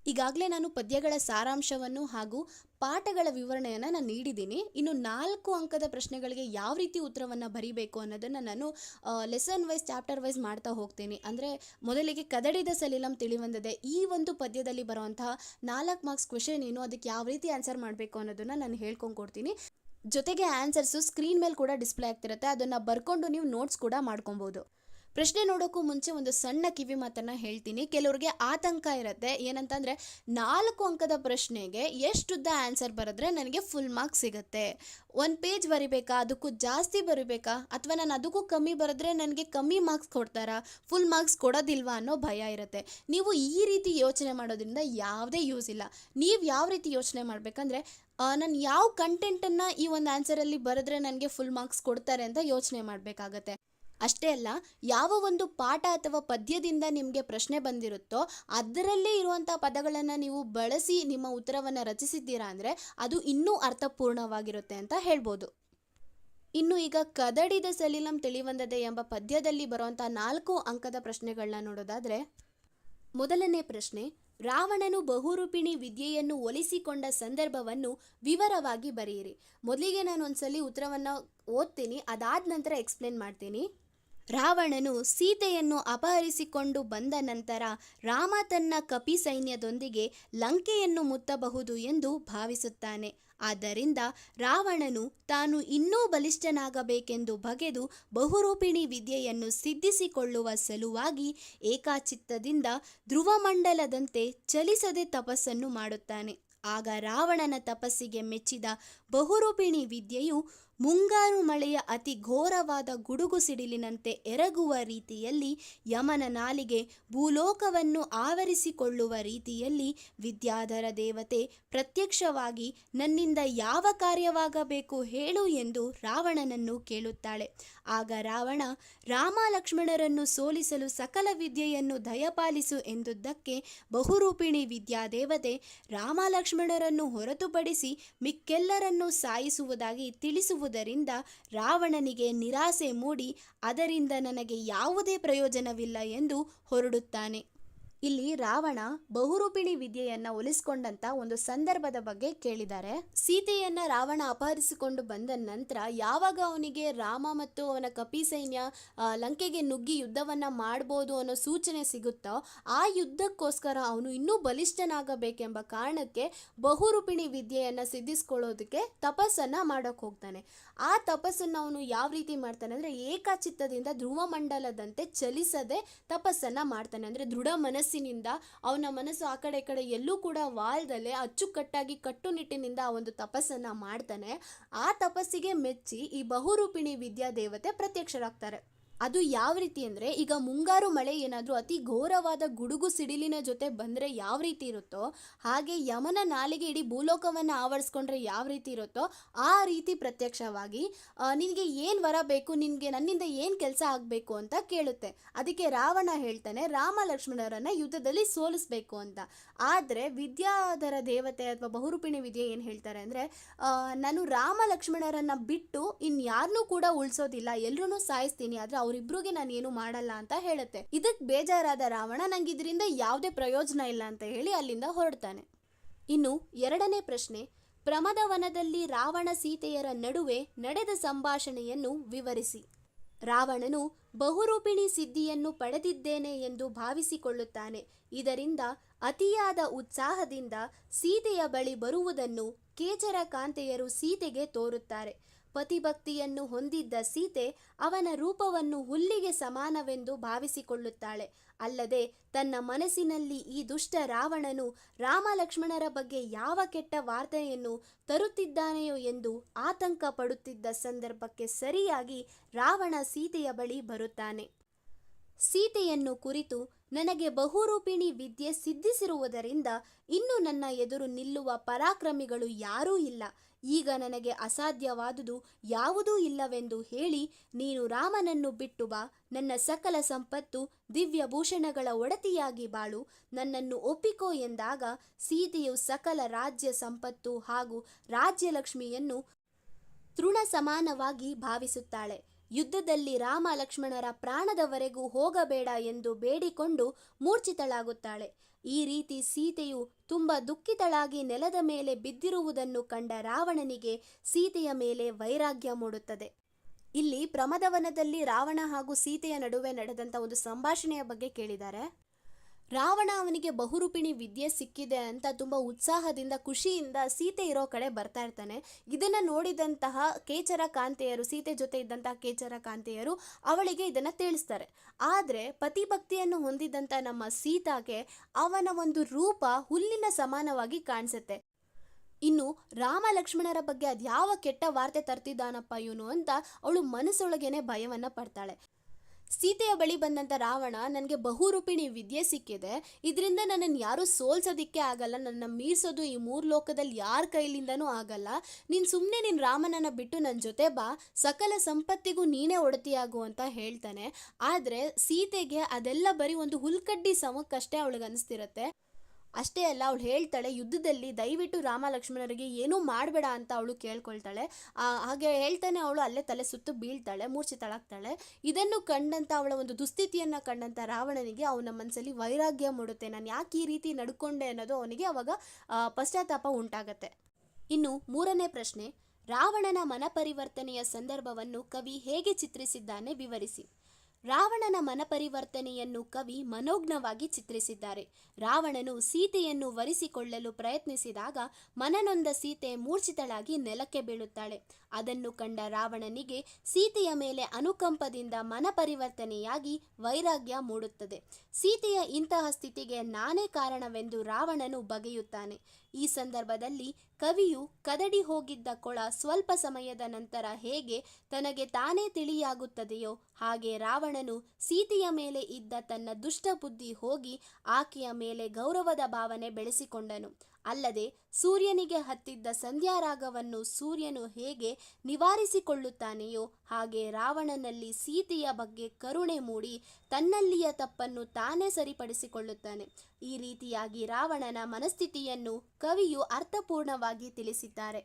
ಈಗಾಗಲೇ ನಾನು ಪದ್ಯಗಳ ಸಾರಾಂಶವನ್ನು ಹಾಗೂ ಪಾಠಗಳ ವಿವರಣೆಯನ್ನು ನಾನು ನೀಡಿದ್ದೀನಿ. ಇನ್ನು 4 ಅಂಕದ ಪ್ರಶ್ನೆಗಳಿಗೆ ಯಾವ ರೀತಿ ಉತ್ತರವನ್ನು ಬರೀಬೇಕು ಅನ್ನೋದನ್ನು ನಾನು ಲೆಸನ್ ವೈಸ್, ಚಾಪ್ಟರ್ ವೈಸ್ ಮಾಡ್ತಾ ಹೋಗ್ತೀನಿ. ಅಂದರೆ ಮೊದಲಿಗೆ ಕದಡಿದ ಸಲಿಲಂ ತಿಳಿವಂದದೆ ಈ ಒಂದು ಪದ್ಯದಲ್ಲಿ ಬರುವಂತಹ 4 ಮಾರ್ಕ್ಸ್ ಕ್ವೆಶನ್ ಏನು, ಅದಕ್ಕೆ ಯಾವ ರೀತಿ ಆನ್ಸರ್ ಮಾಡಬೇಕು ಅನ್ನೋದನ್ನು ನಾನು ಹೇಳ್ಕೊಂಡು ಕೊಡ್ತೀನಿ. ಜೊತೆಗೆ ಆನ್ಸರ್ಸು ಸ್ಕ್ರೀನ್ ಮೇಲೆ ಕೂಡ ಡಿಸ್ಪ್ಲೇ ಆಗ್ತಿರುತ್ತೆ, ಅದನ್ನು ಬರ್ಕೊಂಡು ನೀವು ನೋಟ್ಸ್ ಕೂಡ ಮಾಡ್ಕೊಬೋದು. ಪ್ರಶ್ನೆ ನೋಡೋಕ್ಕೂ ಮುಂಚೆ ಒಂದು ಸಣ್ಣ ಕಿವಿ ಮಾತನ್ನು ಹೇಳ್ತೀನಿ. ಕೆಲವ್ರಿಗೆ ಆತಂಕ ಇರುತ್ತೆ, ಏನಂತಂದರೆ 4 ಅಂಕದ ಪ್ರಶ್ನೆಗೆ ಎಷ್ಟುದ್ದ ಆನ್ಸರ್ ಬರೆದ್ರೆ ನನಗೆ ಫುಲ್ ಮಾರ್ಕ್ಸ್ ಸಿಗುತ್ತೆ, 1 ಪೇಜ್ ಬರಿಬೇಕಾ, ಅದಕ್ಕೂ ಜಾಸ್ತಿ ಬರಿಬೇಕಾ, ಅಥವಾ ನಾನು ಅದಕ್ಕೂ ಕಮ್ಮಿ ಬರೆದ್ರೆ ನನಗೆ ಕಮ್ಮಿ ಮಾರ್ಕ್ಸ್ ಕೊಡ್ತಾರಾ, ಫುಲ್ ಮಾರ್ಕ್ಸ್ ಕೊಡೋದಿಲ್ವಾ ಅನ್ನೋ ಭಯ ಇರುತ್ತೆ. ನೀವು ಈ ರೀತಿ ಯೋಚನೆ ಮಾಡೋದ್ರಿಂದ ಯಾವುದೇ ಯೂಸ್ ಇಲ್ಲ. ನೀವು ಯಾವ ರೀತಿ ಯೋಚನೆ ಮಾಡಬೇಕಂದ್ರೆ, ನಾನು ಯಾವ ಕಂಟೆಂಟನ್ನು ಈ ಒಂದು ಆನ್ಸರಲ್ಲಿ ಬರೆದ್ರೆ ನನಗೆ ಫುಲ್ ಮಾರ್ಕ್ಸ್ ಕೊಡ್ತಾರೆ ಅಂತ ಯೋಚನೆ ಮಾಡಬೇಕಾಗತ್ತೆ. ಅಷ್ಟೇ ಅಲ್ಲ, ಯಾವ ಒಂದು ಪಾಠ ಅಥವಾ ಪದ್ಯದಿಂದ ನಿಮಗೆ ಪ್ರಶ್ನೆ ಬಂದಿರುತ್ತೋ ಅದರಲ್ಲೇ ಇರುವಂಥ ಪದಗಳನ್ನು ನೀವು ಬಳಸಿ ನಿಮ್ಮ ಉತ್ತರವನ್ನು ರಚಿಸಿದ್ದೀರಾ ಅಂದರೆ ಅದು ಇನ್ನೂ ಅರ್ಥಪೂರ್ಣವಾಗಿರುತ್ತೆ ಅಂತ ಹೇಳ್ಬೋದು. ಇನ್ನು ಈಗ ಕದಡಿದ ಸಲಿಲಂ ತಿಳಿವಂದದೆ ಎಂಬ ಪದ್ಯದಲ್ಲಿ ಬರುವಂಥ 4 ಅಂಕದ ಪ್ರಶ್ನೆಗಳನ್ನ ನೋಡೋದಾದರೆ, ಮೊದಲನೇ ಪ್ರಶ್ನೆ, ರಾವಣನು ಬಹುರೂಪಿಣಿ ವಿದ್ಯೆಯನ್ನು ಒಲಿಸಿಕೊಂಡ ಸಂದರ್ಭವನ್ನು ವಿವರವಾಗಿ ಬರೆಯಿರಿ. ಮೊದಲಿಗೆ ನಾನು ಒಂದ್ಸಲಿ ಉತ್ತರವನ್ನು ಓದ್ತೀನಿ, ಅದಾದ ನಂತರ ಎಕ್ಸ್ಪ್ಲೇನ್ ಮಾಡ್ತೀನಿ. ರಾವಣನು ಸೀತೆಯನ್ನು ಅಪಹರಿಸಿಕೊಂಡು ಬಂದ ನಂತರ ರಾಮ ತನ್ನ ಕಪಿ ಸೈನ್ಯದೊಂದಿಗೆ ಲಂಕೆಯನ್ನು ಮುತ್ತಬಹುದು ಎಂದು ಭಾವಿಸುತ್ತಾನೆ. ಆದ್ದರಿಂದ ರಾವಣನು ತಾನು ಇನ್ನೂ ಬಲಿಷ್ಠನಾಗಬೇಕೆಂದು ಬಗೆದು ಬಹುರೂಪಿಣಿ ವಿದ್ಯೆಯನ್ನು ಸಿದ್ಧಿಸಿಕೊಳ್ಳುವ ಸಲುವಾಗಿ ಏಕಾಚಿತ್ತದಿಂದ ಧ್ರುವಮಂಡಲದಂತೆ ಚಲಿಸದೆ ತಪಸ್ಸನ್ನು ಮಾಡುತ್ತಾನೆ. ಆಗ ರಾವಣನ ತಪಸ್ಸಿಗೆ ಮೆಚ್ಚಿದ ಬಹುರೂಪಿಣಿ ವಿದ್ಯೆಯು ಮುಂಗಾರು ಮಳೆಯ ಅತಿ ಘೋರವಾದ ಗುಡುಗು ಸಿಡಿಲಿನಂತೆ ಎರಗುವ ರೀತಿಯಲ್ಲಿ, ಯಮನ ನಾಲಿಗೆ ಭೂಲೋಕವನ್ನು ಆವರಿಸಿಕೊಳ್ಳುವ ರೀತಿಯಲ್ಲಿ ವಿದ್ಯಾಧರ ದೇವತೆ ಪ್ರತ್ಯಕ್ಷವಾಗಿ ನನ್ನಿಂದ ಯಾವ ಕಾರ್ಯವಾಗಬೇಕು ಹೇಳು ಎಂದು ರಾವಣನನ್ನು ಕೇಳುತ್ತಾಳೆ. ಆಗ ರಾವಣ ರಾಮ ಲಕ್ಷ್ಮಣರನ್ನು ಸೋಲಿಸಲು ಸಕಲ ವಿದ್ಯೆಯನ್ನು ದಯಪಾಲಿಸು ಎಂದುದಕ್ಕೆ ಬಹುರೂಪಿಣಿ ವಿದ್ಯಾದೇವತೆ ರಾಮ ಲಕ್ಷ್ಮಣರನ್ನು ಹೊರತುಪಡಿಸಿ ಮಿಕ್ಕೆಲ್ಲರನ್ನೂ ಸಾಯಿಸುವುದಾಗಿ ತಿಳಿಸುವುದರಿಂದ ರಾವಣನಿಗೆ ನಿರಾಸೆ ಮೂಡಿ ಅದರಿಂದ ನನಗೆ ಯಾವುದೇ ಪ್ರಯೋಜನವಿಲ್ಲ ಎಂದು ಹೊರಡುತ್ತಾನೆ. ಇಲ್ಲಿ ರಾವಣ ಬಹುರೂಪಿಣಿ ವಿದ್ಯೆಯನ್ನು ಒಲಿಸ್ಕೊಂಡಂತ ಒಂದು ಸಂದರ್ಭದ ಬಗ್ಗೆ ಕೇಳಿದ್ದಾರೆ. ಸೀತೆಯನ್ನ ರಾವಣ ಅಪಹರಿಸಿಕೊಂಡು ಬಂದ ನಂತರ ಯಾವಾಗ ಅವನಿಗೆ ರಾಮ ಮತ್ತು ಅವನ ಕಪಿ ಸೈನ್ಯ ಲಂಕೆಗೆ ನುಗ್ಗಿ ಯುದ್ಧವನ್ನ ಮಾಡ್ಬೋದು ಅನ್ನೋ ಸೂಚನೆ ಸಿಗುತ್ತೋ ಆ ಯುದ್ಧಕ್ಕೋಸ್ಕರ ಅವನು ಇನ್ನೂ ಬಲಿಷ್ಠನಾಗಬೇಕೆಂಬ ಕಾರಣಕ್ಕೆ ಬಹುರೂಪಿಣಿ ವಿದ್ಯೆಯನ್ನು ಸಿದ್ಧಿಸ್ಕೊಳ್ಳೋದಕ್ಕೆ ತಪಸ್ಸನ್ನು ಮಾಡೋಕೆ ಹೋಗ್ತಾನೆ. ಆ ತಪಸ್ಸನ್ನು ಅವನು ಯಾವ ರೀತಿ ಮಾಡ್ತಾನೆ ಅಂದರೆ ಏಕಚಿತ್ತದಿಂದ ಧ್ರುವ ಮಂಡಲದಂತೆ ಚಲಿಸದೆ ತಪಸ್ಸನ್ನು ಮಾಡ್ತಾನೆ. ಅಂದರೆ ದೃಢ ಮನಸ್ಸಿನಿಂದ ಅವನ ಮನಸ್ಸು ಆ ಕಡೆ ಈ ಕಡೆ ಎಲ್ಲೂ ಕೂಡ ವಾಲ್ದಲೆ ಅಚ್ಚುಕಟ್ಟಾಗಿ ಕಟ್ಟುನಿಟ್ಟಿನಿಂದ ಆ ಒಂದು ತಪಸ್ಸನ್ನು ಮಾಡ್ತಾನೆ. ಆ ತಪಸ್ಸಿಗೆ ಮೆಚ್ಚಿ ಈ ಬಹುರೂಪಿಣಿ ವಿದ್ಯಾದೇವತೆ ಪ್ರತ್ಯಕ್ಷರಾಗ್ತಾರೆ. ಅದು ಯಾವ ರೀತಿ ಅಂದರೆ, ಈಗ ಮುಂಗಾರು ಮಳೆ ಏನಾದರೂ ಅತಿ ಘೋರವಾದ ಗುಡುಗು ಸಿಡಿಲಿನ ಜೊತೆ ಬಂದರೆ ಯಾವ ರೀತಿ ಇರುತ್ತೋ ಹಾಗೆ ಯಮನ ನಾಲಿಗೆ ಇಡೀ ಭೂಲೋಕವನ್ನು ಆವರಿಸ್ಕೊಂಡ್ರೆ ಯಾವ ರೀತಿ ಇರುತ್ತೋ ಆ ರೀತಿ ಪ್ರತ್ಯಕ್ಷವಾಗಿ ನಿನಗೆ ಏನು ವರ ಬೇಕು, ನಿನಗೆ ನನ್ನಿಂದ ಏನು ಕೆಲಸ ಆಗಬೇಕು ಅಂತ ಕೇಳುತ್ತೆ. ಅದಕ್ಕೆ ರಾವಣ ಹೇಳ್ತಾನೆ ರಾಮ ಲಕ್ಷ್ಮಣರನ್ನು ಯುದ್ಧದಲ್ಲಿ ಸೋಲಿಸಬೇಕು ಅಂತ. ಆದರೆ ವಿದ್ಯಾಧರ ದೇವತೆ ಅಥವಾ ಬಹುರೂಪಿಣಿ ವಿದ್ಯೆ ಏನು ಹೇಳ್ತಾರೆ ಅಂದರೆ, ನಾನು ರಾಮ ಲಕ್ಷ್ಮಣರನ್ನು ಬಿಟ್ಟು ಇನ್ಯಾರನ್ನೂ ಕೂಡ ಉಳಿಸೋದಿಲ್ಲ, ಎಲ್ಲರೂ ಸಾಯಿಸ್ತೀನಿ, ಆದರೆ ಅವರಿಬ್ರಿಗೆ ನಾನು ಏನು ಮಾಡಲ್ಲ ಅಂತ ಹೇಳುತ್ತೆ. ಇದಕ್ಕೆ ಬೇಜಾರಾದ ರಾವಣ ನಂಗೆ ಇದರಿಂದ ಯಾವುದೇ ಪ್ರಯೋಜನ ಇಲ್ಲ ಅಂತ ಹೇಳಿ ಅಲ್ಲಿಂದ ಹೊರಡ್ತಾನೆ. ಇನ್ನು ಎರಡನೇ ಪ್ರಶ್ನೆ, ಪ್ರಮದವನದಲ್ಲಿ ರಾವಣ ಸೀತೆಯರ ನಡುವೆ ನಡೆದ ಸಂಭಾಷಣೆಯನ್ನು ವಿವರಿಸಿ. ರಾವಣನು ಬಹುರೂಪಿಣಿ ಸಿದ್ಧಿಯನ್ನು ಪಡೆದಿದ್ದೇನೆ ಎಂದು ಭಾವಿಸಿಕೊಳ್ಳುತ್ತಾನೆ. ಇದರಿಂದ ಅತಿಯಾದ ಉತ್ಸಾಹದಿಂದ ಸೀತೆಯ ಬಳಿ ಬರುವುದನ್ನು ಕೇಚರ ಕಾಂತೆಯರು ಸೀತೆಗೆ ತೋರುತ್ತಾರೆ. ಪತಿಭಕ್ತಿಯನ್ನು ಹೊಂದಿದ್ದ ಸೀತೆ ಅವನ ರೂಪವನ್ನು ಹುಲ್ಲಿಗೆ ಸಮಾನವೆಂದು ಭಾವಿಸಿಕೊಳ್ಳುತ್ತಾಳೆ. ಅಲ್ಲದೆ ತನ್ನ ಮನಸ್ಸಿನಲ್ಲಿ ಈ ದುಷ್ಟ ರಾವಣನು ರಾಮ ಲಕ್ಷ್ಮಣರ ಬಗ್ಗೆ ಯಾವ ಕೆಟ್ಟ ವಾರ್ತೆಯನ್ನು ತರುತ್ತಿದ್ದಾನೆಯೋ ಎಂದು ಆತಂಕ ಪಡುತ್ತಿದ್ದ ಸಂದರ್ಭಕ್ಕೆ ಸರಿಯಾಗಿ ರಾವಣ ಸೀತೆಯ ಬಳಿ ಬರುತ್ತಾನೆ. ಸೀತೆಯನ್ನು ಕುರಿತು, ನನಗೆ ಬಹುರೂಪಿಣಿ ವಿದ್ಯೆ ಸಿದ್ಧಿಸಿರುವುದರಿಂದ ಇನ್ನು ನನ್ನ ಎದುರು ನಿಲ್ಲುವ ಪರಾಕ್ರಮಿಗಳು ಯಾರೂ ಇಲ್ಲ, ಈಗ ನನಗೆ ಅಸಾಧ್ಯವಾದುದು ಯಾವುದೂ ಇಲ್ಲವೆಂದು ಹೇಳಿ ನೀನು ರಾಮನನ್ನು ಬಿಟ್ಟು ಬಾ, ನನ್ನ ಸಕಲ ಸಂಪತ್ತು ದಿವ್ಯಭೂಷಣಗಳ ಒಡತಿಯಾಗಿ ಬಾಳು, ನನ್ನನ್ನು ಒಪ್ಪಿಕೋ ಎಂದಾಗ ಸೀತೆಯು ಸಕಲ ರಾಜ್ಯ ಸಂಪತ್ತು ಹಾಗೂ ರಾಜ್ಯಲಕ್ಷ್ಮಿಯನ್ನು ತೃಣ ಸಮಾನವಾಗಿ ಭಾವಿಸುತ್ತಾಳೆ. ಯುದ್ಧದಲ್ಲಿ ರಾಮ ಲಕ್ಷ್ಮಣರ ಪ್ರಾಣದವರೆಗೂ ಹೋಗಬೇಡ ಎಂದು ಬೇಡಿಕೊಂಡು ಮೂರ್ಛಿತಳಾಗುತ್ತಾಳೆ. ಈ ರೀತಿ ಸೀತೆಯು ತುಂಬ ದುಃಖಿತಳಾಗಿ ನೆಲದ ಮೇಲೆ ಬಿದ್ದಿರುವುದನ್ನು ಕಂಡ ರಾವಣನಿಗೆ ಸೀತೆಯ ಮೇಲೆ ವೈರಾಗ್ಯ ಮೂಡುತ್ತದೆ. ಇಲ್ಲಿ ಪ್ರಮದವನದಲ್ಲಿ ರಾವಣ ಹಾಗೂ ಸೀತೆಯ ನಡುವೆ ನಡೆದಂಥ ಒಂದು ಸಂಭಾಷಣೆಯ ಬಗ್ಗೆ ಕೇಳಿದ್ದಾರೆ. ರಾವಣ ಅವನಿಗೆ ಬಹುರೂಪಿಣಿ ವಿದ್ಯೆ ಸಿಕ್ಕಿದೆ ಅಂತ ತುಂಬ ಉತ್ಸಾಹದಿಂದ ಖುಷಿಯಿಂದ ಸೀತೆ ಇರೋ ಕಡೆ ಬರ್ತಾ ಇರ್ತಾನೆ. ಇದನ್ನು ನೋಡಿದಂತಹ ಕೇಚರ ಕಾಂತೆಯರು, ಸೀತೆ ಜೊತೆ ಇದ್ದಂತಹ ಕೇಚರ ಕಾಂತೆಯರು ಅವಳಿಗೆ ಇದನ್ನು ತಿಳಿಸ್ತಾರೆ. ಆದರೆ ಪತಿಭಕ್ತಿಯನ್ನು ಹೊಂದಿದಂಥ ನಮ್ಮ ಸೀತಾಗೆ ಅವನ ಒಂದು ರೂಪ ಹುಲ್ಲಿನ ಸಮಾನವಾಗಿ ಕಾಣಿಸುತ್ತೆ. ಇನ್ನು ರಾಮ ಲಕ್ಷ್ಮಣರ ಬಗ್ಗೆ ಅದ್ಯಾವ ಕೆಟ್ಟ ವಾರ್ತೆ ತರ್ತಿದ್ದಾನಪ್ಪ ಇವನು ಅಂತ ಅವಳು ಮನಸ್ಸೊಳಗೇನೆ ಭಯವನ್ನು ಪಡ್ತಾಳೆ. ಸೀತೆಯ ಬಳಿ ಬಂದಂಥ ರಾವಣ, ನನಗೆ ಬಹುರೂಪಿಣಿ ವಿದ್ಯೆ ಸಿಕ್ಕಿದೆ, ಇದರಿಂದ ನನ್ನನ್ನು ಯಾರೂ ಸೋಲ್ಸೋದಿಕ್ಕೆ ಆಗಲ್ಲ, ನನ್ನ ಮೀರಿಸೋದು ಈ ಮೂರು ಲೋಕದಲ್ಲಿ ಯಾರ ಕೈಲಿಂದನೂ ಆಗಲ್ಲ, ನೀನು ಸುಮ್ಮನೆ ನಿನ್ನ ರಾಮನನ್ನು ಬಿಟ್ಟು ನನ್ನ ಜೊತೆ ಬಾ, ಸಕಲ ಸಂಪತ್ತಿಗೂ ನೀನೇ ಒಡತಿಯಾಗು ಅಂತ ಹೇಳ್ತಾನೆ. ಆದರೆ ಸೀತೆಗೆ ಅದೆಲ್ಲ ಬರೀ ಒಂದು ಹುಲ್ಕಡ್ಡಿ ಸಮಕ್ಕಷ್ಟೇ ಅವಳಿಗೆ ಅನಿಸ್ತಿರತ್ತೆ. ಅಷ್ಟೇ ಅಲ್ಲ, ಅವಳು ಹೇಳ್ತಾಳೆ, ಯುದ್ಧದಲ್ಲಿ ದಯವಿಟ್ಟು ರಾಮ ಲಕ್ಷ್ಮಣರಿಗೆ ಏನೂ ಮಾಡಬೇಡ ಅಂತ ಅವಳು ಕೇಳ್ಕೊಳ್ತಾಳೆ. ಹಾಗೆ ಹೇಳ್ತಾನೆ ಅವಳು ಅಲ್ಲೇ ತಲೆ ಸುತ್ತು ಬೀಳ್ತಾಳೆ, ಮೂರ್ಛಿತಳಾಗ್ತಾಳೆ. ಇದನ್ನು ಕಂಡಂಥ ಅವಳ ಒಂದು ದುಸ್ಥಿತಿಯನ್ನು ಕಂಡಂಥ ರಾವಣನಿಗೆ ಅವನ ಮನಸ್ಸಲ್ಲಿ ವೈರಾಗ್ಯ ಮೂಡುತ್ತೆ. ನಾನು ಯಾಕೆ ಈ ರೀತಿ ನಡ್ಕೊಂಡೆ ಅನ್ನೋದು ಅವನಿಗೆ ಅವಾಗ ಪಶ್ಚಾತ್ತಾಪ ಉಂಟಾಗತ್ತೆ. ಇನ್ನು ಮೂರನೇ ಪ್ರಶ್ನೆ, ರಾವಣನ ಮನಪರಿವರ್ತನೆಯ ಸಂದರ್ಭವನ್ನು ಕವಿ ಹೇಗೆ ಚಿತ್ರಿಸಿದ್ದಾನೆ ವಿವರಿಸಿ. ರಾವಣನ ಮನಪರಿವರ್ತನೆಯನ್ನು ಕವಿ ಮನೋಜ್ಞವಾಗಿ ಚಿತ್ರಿಸಿದ್ದಾರೆ. ರಾವಣನು ಸೀತೆಯನ್ನು ವರಿಸಿಕೊಳ್ಳಲು ಪ್ರಯತ್ನಿಸಿದಾಗ ಮನನೊಂದ ಸೀತೆ ಮೂರ್ಛಿತಳಾಗಿ ನೆಲಕ್ಕೆ ಬೀಳುತ್ತಾಳೆ. ಅದನ್ನು ಕಂಡ ರಾವಣನಿಗೆ ಸೀತೆಯ ಮೇಲೆ ಅನುಕಂಪದಿಂದ ಮನಪರಿವರ್ತನೆಯಾಗಿ ವೈರಾಗ್ಯ ಮೂಡುತ್ತದೆ. ಸೀತೆಯ ಇಂತಹ ಸ್ಥಿತಿಗೆ ನಾನೇ ಕಾರಣವೆಂದು ರಾವಣನು ಬಗೆಯುತ್ತಾನೆ. ಈ ಸಂದರ್ಭದಲ್ಲಿ ಕವಿಯು ಕದಡಿ ಹೋಗಿದ್ದ ಕೊಳ ಸ್ವಲ್ಪ ಸಮಯದ ನಂತರ ಹೇಗೆ ತನಗೆ ತಾನೇ ತಿಳಿಯಾಗುತ್ತದೆಯೋ ಹಾಗೆ ರಾವಣನು ಸೀತೆಯ ಮೇಲೆ ಇದ್ದ ತನ್ನ ದುಷ್ಟ ಬುದ್ಧಿ ಹೋಗಿ ಆಕೆಯ ಮೇಲೆ ಗೌರವದ ಭಾವನೆ ಬೆಳೆಸಿಕೊಂಡನು. ಅಲ್ಲದೆ ಸೂರ್ಯನಿಗೆ ಹತ್ತಿದ್ದ ಸಂಧ್ಯಾರಾಗವನ್ನು ಸೂರ್ಯನು ಹೇಗೆ ನಿವಾರಿಸಿಕೊಳ್ಳುತ್ತಾನೆಯೋ ಹಾಗೆ ರಾವಣನಲ್ಲಿ ಸೀತೆಯ ಬಗ್ಗೆ ಕರುಣೆ ಮೂಡಿ ತನ್ನಲ್ಲಿಯ ತಪ್ಪನ್ನು ತಾನೇ ಸರಿಪಡಿಸಿಕೊಳ್ಳುತ್ತಾನೆ. ಈ ರೀತಿಯಾಗಿ ರಾವಣನ ಮನಸ್ಥಿತಿಯನ್ನು ಕವಿಯು ಅರ್ಥಪೂರ್ಣವಾಗಿ ತಿಳಿಸಿದ್ದಾರೆ.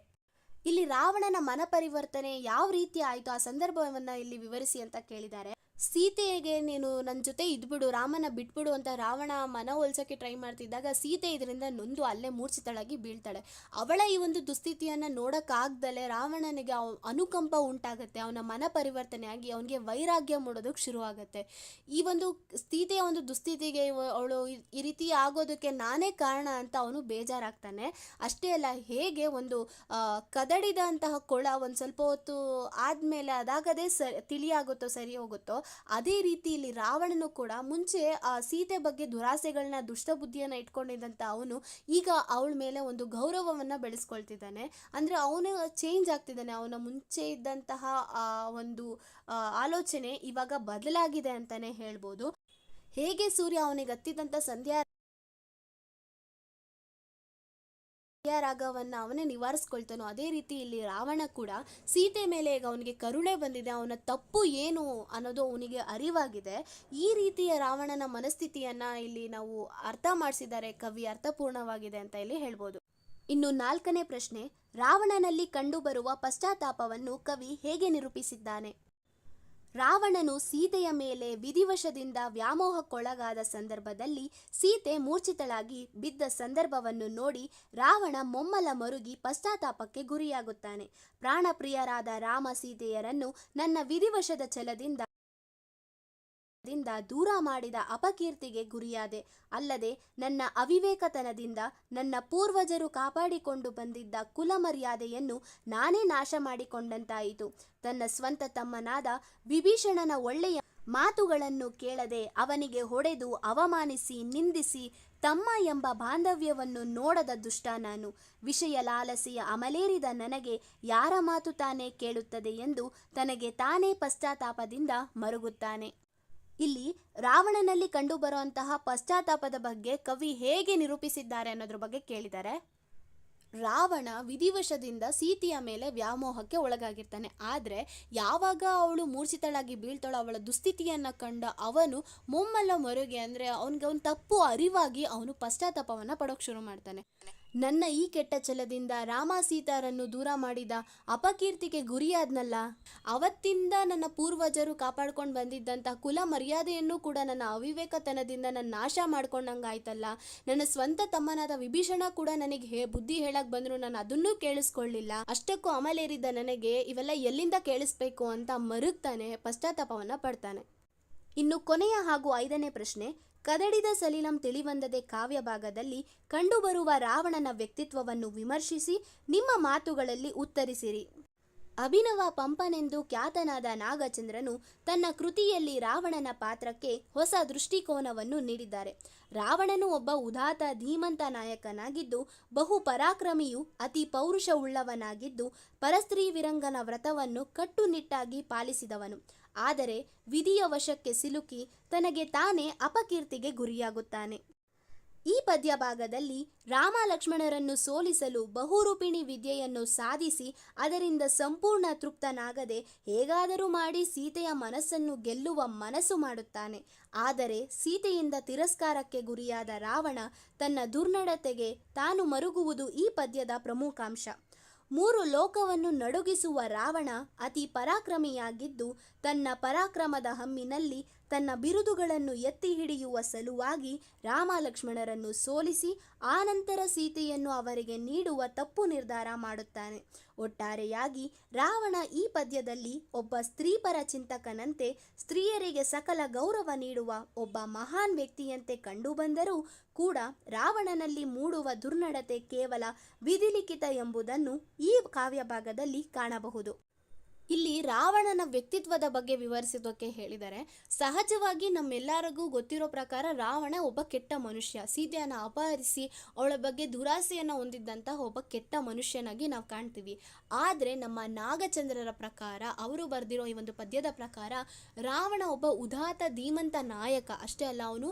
ಇಲ್ಲಿ ರಾವಣನ ಮನಪರಿವರ್ತನೆ ಯಾವ ರೀತಿ ಆಯಿತು ಆ ಸಂದರ್ಭವನ್ನು ಇಲ್ಲಿ ವಿವರಿಸಿ ಅಂತ ಕೇಳಿದ್ದಾರೆ. ಸೀತೆಗೆ ನೀನು ನನ್ನ ಜೊತೆ ಇದ್ಬಿಡು, ರಾಮನ ಬಿಟ್ಬಿಡು ಅಂತ ರಾವಣ ಮನವೊಲಿಸೋಕ್ಕೆ ಟ್ರೈ ಮಾಡ್ತಿದ್ದಾಗ ಸೀತೆ ಇದರಿಂದ ನೊಂದು ಅಲ್ಲೇ ಮೂರ್ಛಿತಳಾಗಿ ಬೀಳ್ತಾಳೆ. ಅವಳ ಈ ಒಂದು ದುಸ್ಥಿತಿಯನ್ನು ನೋಡೋಕ್ಕಾಗ್ದಲೇ ರಾವಣನಿಗೆ ಅನುಕಂಪ ಉಂಟಾಗುತ್ತೆ. ಅವನ ಮನ ಪರಿವರ್ತನೆ ಆಗಿ ಅವನಿಗೆ ವೈರಾಗ್ಯ ಮೂಡೋದಕ್ಕೆ ಶುರುವಾಗುತ್ತೆ. ಈ ಒಂದು ಸೀತೆಯ ಒಂದು ದುಸ್ಥಿತಿಗೆ ಅವಳು ಈ ರೀತಿ ಆಗೋದಕ್ಕೆ ನಾನೇ ಕಾರಣ ಅಂತ ಅವನು ಬೇಜಾರಾಗ್ತಾನೆ. ಅಷ್ಟೇ ಅಲ್ಲ, ಹೇಗೆ ಒಂದು ಕದಡಿದಂತಹ ಕೊಳ ಒಂದು ಸ್ವಲ್ಪ ಹೊತ್ತು ಆದಮೇಲೆ ಅದಾಗದೇ ತಿಳಿಯಾಗುತ್ತೋ ಸರಿ ಹೋಗುತ್ತೋ, ಅದೇ ರೀತಿ ಇಲ್ಲಿ ರಾವಣನು ಕೂಡ ಮುಂಚೆ ಸೀತೆ ಬಗ್ಗೆ ದುರಾಸೆಗಳನ್ನ ದುಷ್ಟಬುದ್ಧಿಯನ್ನು ಇಟ್ಕೊಂಡಿದ್ದಂಥ ಅವನು ಈಗ ಅವಳ ಮೇಲೆ ಒಂದು ಗೌರವವನ್ನು ಬೆಳೆಸ್ಕೊಳ್ತಿದ್ದಾನೆ. ಅಂದರೆ ಅವನು ಚೇಂಜ್ ಆಗ್ತಿದ್ದಾನೆ. ಅವನ ಮುಂಚೆ ಇದ್ದಂತಹ ಒಂದು ಆಲೋಚನೆ ಇವಾಗ ಬದಲಾಗಿದೆ ಅಂತಲೇ ಹೇಳ್ಬೋದು. ಹೇಗೆ ಸೂರ್ಯ ಅವನಿಗೆ ಹತ್ತಿದಂಥ ರಾಗವನ್ನು ಅವನೇ ನಿವಾರಿಸ್ಕೊಳ್ತಾನೋ ಅದೇ ರೀತಿ ಇಲ್ಲಿ ರಾವಣ ಕೂಡ ಸೀತೆ ಮೇಲೆ ಈಗ ಅವನಿಗೆ ಕರುಣೆ ಬಂದಿದೆ, ಅವನ ತಪ್ಪು ಏನು ಅನ್ನೋದು ಅವನಿಗೆ ಅರಿವಾಗಿದೆ. ಈ ರೀತಿಯ ರಾವಣನ ಮನಸ್ಥಿತಿಯನ್ನು ಇಲ್ಲಿ ನಾವು ಅರ್ಥ ಮಾಡಿಸಿದ್ದಾರೆ ಕವಿ, ಅರ್ಥಪೂರ್ಣವಾಗಿದೆ ಅಂತ ಇಲ್ಲಿ ಹೇಳ್ಬೋದು. ಇನ್ನು ನಾಲ್ಕನೇ ಪ್ರಶ್ನೆ, ರಾವಣನಲ್ಲಿ ಕಂಡುಬರುವ ಪಶ್ಚಾತ್ತಾಪವನ್ನು ಕವಿ ಹೇಗೆ ನಿರೂಪಿಸಿದ್ದಾನೆ. ರಾವಣನು ಸೀತೆಯ ಮೇಲೆ ವಿಧಿವಶದಿಂದ ವ್ಯಾಮೋಹಕ್ಕೊಳಗಾದ ಸಂದರ್ಭದಲ್ಲಿ ಸೀತೆ ಮೂರ್ಛಿತಳಾಗಿ ಬಿದ್ದ ಸಂದರ್ಭವನ್ನು ನೋಡಿ ರಾವಣ ಮೊಮ್ಮಲ ಮರುಗಿ ಪಶ್ಚಾತ್ತಾಪಕ್ಕೆ ಗುರಿಯಾಗುತ್ತಾನೆ. ಪ್ರಾಣಪ್ರಿಯರಾದ ರಾಮ ಸೀತೆಯರನ್ನು ನನ್ನ ವಿಧಿವಶದ ಛಲದಿಂದ ದೂರ ಮಾಡಿದ ಅಪಕೀರ್ತಿಗೆ ಗುರಿಯಾದೆ. ಅಲ್ಲದೆ ನನ್ನ ಅವಿವೇಕತನದಿಂದ ನನ್ನ ಪೂರ್ವಜರು ಕಾಪಾಡಿಕೊಂಡು ಬಂದಿದ್ದ ಕುಲಮರ್ಯಾದೆಯನ್ನು ನಾನೇ ನಾಶ ಮಾಡಿಕೊಂಡಂತಾಯಿತು. ತನ್ನ ಸ್ವಂತ ತಮ್ಮನಾದ ವಿಭೀಷಣನ ಒಳ್ಳೆಯ ಮಾತುಗಳನ್ನು ಕೇಳದೆ ಅವನಿಗೆ ಹೊಡೆದು ಅವಮಾನಿಸಿ ನಿಂದಿಸಿ ತಮ್ಮ ಎಂಬ ಬಾಂಧವ್ಯವನ್ನು ನೋಡದ ದುಷ್ಟ ನಾನು. ವಿಷಯ ಲಾಲಸೆಯ ಅಮಲೇರಿದ ನನಗೆ ಯಾರ ಮಾತು ತಾನೇ ಕೇಳುತ್ತದೆ ಎಂದು ತನಗೆ ತಾನೇ ಪಶ್ಚಾತ್ತಾಪದಿಂದ ಮರುಗುತ್ತಾನೆ. ಇಲ್ಲಿ ರಾವಣನಲ್ಲಿ ಕಂಡುಬರುವಂತಹ ಪಶ್ಚಾತ್ತಾಪದ ಬಗ್ಗೆ ಕವಿ ಹೇಗೆ ನಿರೂಪಿಸಿದ್ದಾರೆ ಅನ್ನೋದ್ರ ಬಗ್ಗೆ ಕೇಳಿದ್ದಾರೆ. ರಾವಣ ವಿಧಿವಶದಿಂದ ಸೀತೆಯ ಮೇಲೆ ವ್ಯಾಮೋಹಕ್ಕೆ ಒಳಗಾಗಿರ್ತಾನೆ. ಆದರೆ ಯಾವಾಗ ಅವಳು ಮೂರ್ಛಿತಳಾಗಿ ಬೀಳ್ತಾಳೋ ಅವಳ ದುಸ್ಥಿತಿಯನ್ನು ಕಂಡ ಅವನು ಮೊಮ್ಮಲ್ಲ ಮೊರೆಗೆ ಅಂದರೆ ಅವನಿಗೆ ತಪ್ಪು ಅರಿವಾಗಿ ಅವನು ಪಶ್ಚಾತ್ತಾಪವನ್ನು ಪಡೋಕೆ ಶುರು ಮಾಡ್ತಾನೆ. ನನ್ನ ಈ ಕೆಟ್ಟ ಛಲದಿಂದ ರಾಮ ಸೀತಾರನ್ನು ದೂರ ಮಾಡಿದ ಅಪಕೀರ್ತಿಗೆ ಗುರಿಯಾದ್ನಲ್ಲ, ಅವತ್ತಿಂದ ನನ್ನ ಪೂರ್ವಜರು ಕಾಪಾಡ್ಕೊಂಡು ಬಂದಿದ್ದಂಥ ಕುಲ ಮರ್ಯಾದೆಯನ್ನು ಕೂಡ ನನ್ನ ಅವಿವೇಕತನದಿಂದ ನನ್ನ ನಾಶ ಮಾಡ್ಕೊಂಡಂಗಾಯ್ತಲ್ಲ. ನನ್ನ ಸ್ವಂತ ತಮ್ಮನಾದ ವಿಭೀಷಣ ಕೂಡ ನನಗೆ ಬುದ್ಧಿ ಹೇಳಕ್ ಬಂದ್ರು ನಾನು ಅದನ್ನೂ ಕೇಳಿಸ್ಕೊಳ್ಳಿಲ್ಲ. ಅಷ್ಟಕ್ಕೂ ಅಮಲೇರಿದ್ದ ನನಗೆ ಇವೆಲ್ಲ ಎಲ್ಲಿಂದ ಕೇಳಿಸ್ಬೇಕು ಅಂತ ಮರುಗ್ತಾನೆ, ಪಶ್ಚಾತ್ತಾಪವನ್ನ ಪಡ್ತಾನೆ. ಇನ್ನು ಕೊನೆಯ ಹಾಗೂ 5ನೇ ಪ್ರಶ್ನೆ, ಕದಡಿದ ಸಲಿಲಂ ತಿಳಿವಂದದೆ ಕಾವ್ಯ ಭಾಗದಲ್ಲಿ ಕಂಡುಬರುವ ರಾವಣನ ವ್ಯಕ್ತಿತ್ವವನ್ನು ವಿಮರ್ಶಿಸಿ ನಿಮ್ಮ ಮಾತುಗಳಲ್ಲಿ ಉತ್ತರಿಸಿರಿ. ಅಭಿನವ ಪಂಪನೆಂದು ಖ್ಯಾತನಾದ ನಾಗಚಂದ್ರನು ತನ್ನ ಕೃತಿಯಲ್ಲಿ ರಾವಣನ ಪಾತ್ರಕ್ಕೆ ಹೊಸ ದೃಷ್ಟಿಕೋನವನ್ನು ನೀಡಿದ್ದಾರೆ. ರಾವಣನು ಒಬ್ಬ ಉದಾತ್ತ ಧೀಮಂತ ನಾಯಕನಾಗಿದ್ದು ಬಹು ಪರಾಕ್ರಮಿಯು ಅತಿ ಪೌರುಷವುಳ್ಳವನಾಗಿದ್ದು ಪರಸ್ತ್ರೀ ವಿರಂಗನ ವ್ರತವನ್ನು ಕಟ್ಟುನಿಟ್ಟಾಗಿ ಪಾಲಿಸಿದವನು. ಆದರೆ ವಿಧಿಯ ವಶಕ್ಕೆ ಸಿಲುಕಿ ತನಗೆ ತಾನೇ ಅಪಕೀರ್ತಿಗೆ ಗುರಿಯಾಗುತ್ತಾನೆ. ಈ ಪದ್ಯ ಭಾಗದಲ್ಲಿ ರಾಮ ಲಕ್ಷ್ಮಣರನ್ನು ಸೋಲಿಸಲು ಬಹುರೂಪಿಣಿ ವಿದ್ಯೆಯನ್ನು ಸಾಧಿಸಿ ಅದರಿಂದ ಸಂಪೂರ್ಣ ತೃಪ್ತನಾಗದೆ ಹೇಗಾದರೂ ಮಾಡಿ ಸೀತೆಯ ಮನಸ್ಸನ್ನು ಗೆಲ್ಲುವ ಮನಸ್ಸು ಮಾಡುತ್ತಾನೆ. ಆದರೆ ಸೀತೆಯಿಂದ ತಿರಸ್ಕಾರಕ್ಕೆ ಗುರಿಯಾದ ರಾವಣ ತನ್ನ ದುರ್ನಡತೆಗೆ ತಾನು ಮರುಗುವುದು ಈ ಪದ್ಯದ ಪ್ರಮುಖಾಂಶ. 3 ಲೋಕವನ್ನು ನಡುಗಿಸುವ ರಾವಣ ಅತಿ ಪರಾಕ್ರಮಿಯಾಗಿದ್ದು ತನ್ನ ಪರಾಕ್ರಮದ ಹಮ್ಮಿನಲ್ಲಿ ತನ್ನ ಬಿರುದುಗಳನ್ನು ಎತ್ತಿ ಹಿಡಿಯುವ ಸಲುವಾಗಿ ರಾಮ ಲಕ್ಷ್ಮಣರನ್ನು ಸೋಲಿಸಿ ಆನಂತರ ಸೀತೆಯನ್ನು ಅವರಿಗೆ ನೀಡುವ ತಪ್ಪು ನಿರ್ಧಾರ ಮಾಡುತ್ತಾನೆ. ಒಟ್ಟಾರೆಯಾಗಿ ರಾವಣ ಈ ಪದ್ಯದಲ್ಲಿ ಒಬ್ಬ ಸ್ತ್ರೀಪರ ಚಿಂತಕನಂತೆ ಸ್ತ್ರೀಯರಿಗೆ ಸಕಲ ಗೌರವ ನೀಡುವ ಒಬ್ಬ ಮಹಾನ್ ವ್ಯಕ್ತಿಯಂತೆ ಕಂಡುಬಂದರೂ ಕೂಡ ರಾವಣನಲ್ಲಿ ಮೂಡುವ ದುರ್ನಡತೆ ಕೇವಲ ವಿಧಿಲಿಖಿತ ಎಂಬುದನ್ನು ಈ ಕಾವ್ಯ ಭಾಗದಲ್ಲಿ ಕಾಣಬಹುದು. ಇಲ್ಲಿ ರಾವಣನ ವ್ಯಕ್ತಿತ್ವದ ಬಗ್ಗೆ ವಿವರಿಸೋದಕ್ಕೆ ಹೇಳಿದರೆ, ಸಹಜವಾಗಿ ನಮ್ಮೆಲ್ಲರಿಗೂ ಗೊತ್ತಿರೋ ಪ್ರಕಾರ ರಾವಣ ಒಬ್ಬ ಕೆಟ್ಟ ಮನುಷ್ಯ. ಸೀತೆಯನ್ನು ಅಪಹರಿಸಿ ಅವಳ ಬಗ್ಗೆ ದುರಾಸೆಯನ್ನು ಹೊಂದಿದ್ದಂತಹ ಒಬ್ಬ ಕೆಟ್ಟ ಮನುಷ್ಯನಾಗಿ ನಾವು ಕಾಣ್ತೀವಿ. ಆದರೆ ನಮ್ಮ ನಾಗಚಂದ್ರರ ಪ್ರಕಾರ, ಅವರು ಬರೆದಿರೋ ಈ ಒಂದು ಪದ್ಯದ ಪ್ರಕಾರ ರಾವಣ ಒಬ್ಬ ಉದಾತ್ತ ಧೀಮಂತ ನಾಯಕ ಅಷ್ಟೇ ಅಲ್ಲ, ಅವನು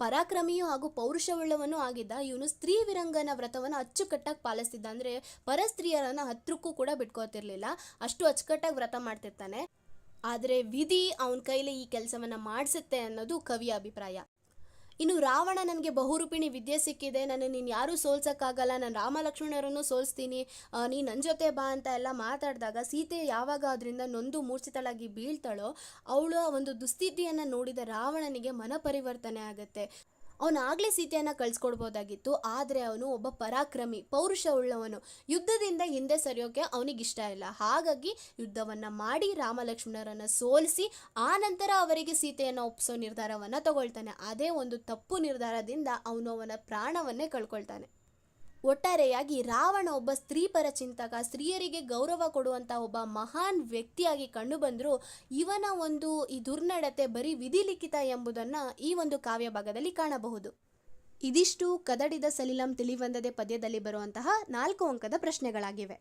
ಪರಾಕ್ರಮಿಯೂ ಹಾಗೂ ಪೌರುಷವುಳ್ಳವನೂ ಆಗಿದ್ದ. ಇವನು ಸ್ತ್ರೀ ವಿರಂಗನ ವ್ರತವನ್ನು ಅಚ್ಚುಕಟ್ಟಾಗಿ ಪಾಲಿಸ್ತಿದ್ದ. ಅಂದರೆ ಪರಸ್ತ್ರೀಯರನ್ನು ಹತ್ರಕ್ಕೂ ಕೂಡ ಬಿಟ್ಕೋತಿರ್ಲಿಲ್ಲ, ಅಷ್ಟು ಅಚ್ಚುಕಟ್ಟಾಗಿ ವ್ರತ ಮಾಡ್ತಿರ್ತಾನೆ. ಆದರೆ ವಿಧಿ ಅವನ ಕೈಲಿ ಈ ಕೆಲಸವನ್ನು ಮಾಡಿಸುತ್ತೆ ಅನ್ನೋದು ಕವಿಯ ಅಭಿಪ್ರಾಯ. ಇನ್ನು ರಾವಣ ನನಗೆ ಬಹುರೂಪಿಣಿ ವಿದ್ಯೆ ಸಿಕ್ಕಿದೆ, ನೀನು ಯಾರೂ ಸೋಲ್ಸೋಕ್ಕಾಗಲ್ಲ, ನಾನು ರಾಮ ಲಕ್ಷ್ಮಣರನ್ನು ಸೋಲಿಸ್ತೀನಿ, ನೀನು ನನ್ನ ಜೊತೆ ಬಾ ಅಂತ ಎಲ್ಲ ಮಾತಾಡಿದಾಗ ಸೀತೆ ಯಾವಾಗ ಅದರಿಂದ ನೊಂದು ಮೂರ್ಛಿತಳಾಗಿ ಬೀಳ್ತಾಳೋ ಅವಳು ಒಂದು ದುಸ್ಥಿತಿಯನ್ನು ನೋಡಿದ ರಾವಣನಿಗೆ ಮನಪರಿವರ್ತನೆ ಆಗುತ್ತೆ. ಅವನಾಗಲೇ ಸೀತೆಯನ್ನು ಕಳಿಸ್ಕೊಡ್ಬೋದಾಗಿತ್ತು. ಆದರೆ ಅವನು ಒಬ್ಬ ಪರಾಕ್ರಮಿ, ಪೌರುಷವುಳ್ಳವನು. ಯುದ್ಧದಿಂದ ಹಿಂದೆ ಸರಿಯೋಕೆ ಅವನಿಗಿಷ್ಟ ಇಲ್ಲ. ಹಾಗಾಗಿ ಯುದ್ಧವನ್ನು ಮಾಡಿ ರಾಮ ಲಕ್ಷ್ಮಣರನ್ನು ಸೋಲಿಸಿ ಆನಂತರ ಅವರಿಗೆ ಸೀತೆಯನ್ನು ಒಪ್ಪಿಸೋ ನಿರ್ಧಾರವನ್ನು ತಗೊಳ್ತಾನೆ. ಅದೇ ಒಂದು ತಪ್ಪು ನಿರ್ಧಾರದಿಂದ ಅವನ ಪ್ರಾಣವನ್ನೇ ಕಳ್ಕೊಳ್ತಾನೆ. ಒಟ್ಟಾರೆಯಾಗಿ ರಾವಣ ಒಬ್ಬ ಸ್ತ್ರೀಪರ ಚಿಂತಕ, ಸ್ತ್ರೀಯರಿಗೆ ಗೌರವ ಕೊಡುವಂಥ ಒಬ್ಬ ಮಹಾನ್ ವ್ಯಕ್ತಿಯಾಗಿ ಕಂಡುಬಂದರೂ ಇವನ ಈ ದುರ್ನಡತೆ ಬರೀ ವಿಧಿಲಿಖಿತ ಎಂಬುದನ್ನು ಈ ಒಂದು ಕಾವ್ಯ ಭಾಗದಲ್ಲಿ ಕಾಣಬಹುದು. ಇದಿಷ್ಟು ಕದಡಿದ ಸಲಿಲಂ ತಿಳಿವಂದದೆ ಪದ್ಯದಲ್ಲಿ ಬರುವಂತಹ 4 ಅಂಕದ ಪ್ರಶ್ನೆಗಳಾಗಿವೆ.